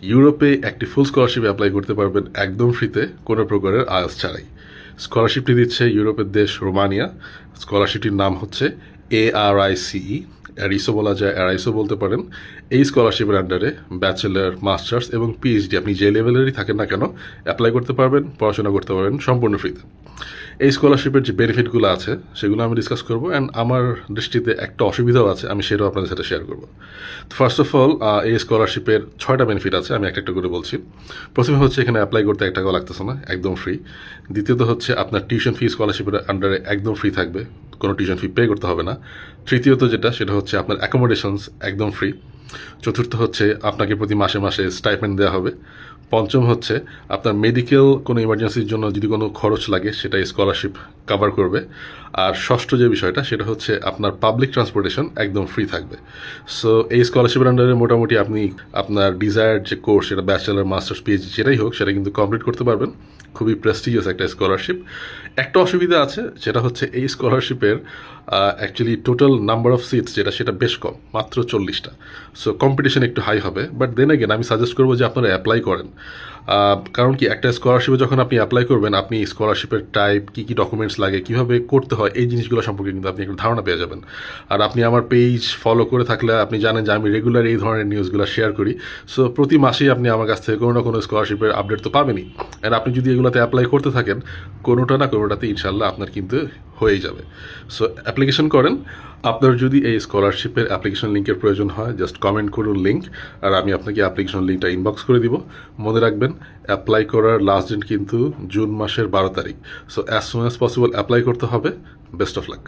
ইউরোপে একটি ফুল scholarship apply করতে পারবেন একদম ফ্রিতে কোনো প্রকারের আয়াস ছাড়াই। স্কলারশিপটি দিচ্ছে ইউরোপের দেশ রোমানিয়া। স্কলারশিপটির নাম হচ্ছে ARICE, অ্যারিসো বলা যায়, অ্যারাইসো বলতে পারেন। এই স্কলারশিপের আন্ডারে ব্যাচেলার, মাস্টার্স এবং পিএইচডি আপনি যে লেভেলেরই থাকেন না কেন অ্যাপ্লাই করতে পারবেন, পড়াশোনা করতে পারবেন সম্পূর্ণ ফ্রিতে। এই স্কলারশিপের যে বেনিফিটগুলো আছে সেগুলো আমি ডিসকাস করবো, অ্যান্ড আমার দৃষ্টিতে একটা অসুবিধাও আছে, আমি সেটাও আপনাদের সাথে শেয়ার করবো। ফার্স্ট অফ অল, এই স্কলারশিপের 6টা বেনিফিট আছে, আমি একটা একটা করে বলছি। প্রথমে হচ্ছে এখানে অ্যাপ্লাই করতে 1 টাকাও লাগতেছে না, একদম ফ্রি। দ্বিতীয়ত হচ্ছে আপনার টিউশন ফি স্কলারশিপের আন্ডারে একদম ফ্রি থাকবে, কোনো টিউশন ফি পে করতে হবে না। তৃতীয়ত যেটা, সেটা হচ্ছে আপনার অ্যাকোমোডেশনস একদম ফ্রি। চতুর্থ হচ্ছে আপনাকে প্রতি মাসে মাসে স্টাইপেন্ড দেওয়া হবে। পঞ্চম হচ্ছে আপনার মেডিকেল কোনো ইমার্জেন্সির জন্য যদি কোনো খরচ লাগে সেটা স্কলারশিপ কভার করবে। আর ষষ্ঠ যে বিষয়টা, সেটা হচ্ছে আপনার পাবলিক ট্রান্সপোর্টেশন একদম ফ্রি থাকবে। সো এই স্কলারশিপের আন্ডারে মোটামুটি আপনি আপনার ডিজায়ার্ড যে কোর্স, সেটা ব্যাচেলার, মাস্টার্স, পিএইচডি যেটাই হোক, সেটা কিন্তু কমপ্লিট করতে পারবেন। খুবই প্রেস্টিজিয়াস একটা স্কলারশিপ। একটা অসুবিধা আছে, সেটা হচ্ছে এই স্কলারশিপের actually total number of seats সেটা বেশ কম, মাত্র 40টা। সো কম্পিটিশন একটু হাই হবে, বাট দেন এগেন আমি সাজেস্ট করবো যে আপনারা অ্যাপ্লাই করেন। কারণ কি, একটা স্কলারশিপে যখন আপনি অ্যাপ্লাই করবেন, আপনি স্কলারশিপের টাইপ, কী কী ডকুমেন্টস লাগে, কীভাবে করতে হয়, এই জিনিসগুলো সম্পর্কে কিন্তু আপনি একটা ধারণা পেয়ে যাবেন। আর আপনি আমার পেজ ফলো করে থাকলে আপনি জানেন যে আমি রেগুলার এই ধরনের নিউজগুলো শেয়ার করি। সো প্রতি মাসেই আপনি আমার কাছ থেকে কোনো না কোনো স্কলারশিপের আপডেট তো পাবেনই। অ্যান্ড আপনি যদি এগুলোতে অ্যাপ্লাই করতে থাকেন, কোনোটা না কোনোটাতে ইনশাল্লাহ আপনার কিন্তু হয়েই যাবে। সো অ্যাপ্লিকেশন করেন। আপনার যদি এই স্কলারশিপের অ্যাপ্লিকেশন লিঙ্কের প্রয়োজন হয়, জাস্ট কমেন্ট করুন লিঙ্ক, আর আমি আপনাকে অ্যাপ্লিকেশন লিঙ্কটা ইনবক্স করে দিব। মনে রাখবেন, অ্যাপ্লাই করার লাস্ট ডেট কিন্তু জুন মাসের 12 তারিখ। So as soon as possible apply করতে হবে। Best of luck.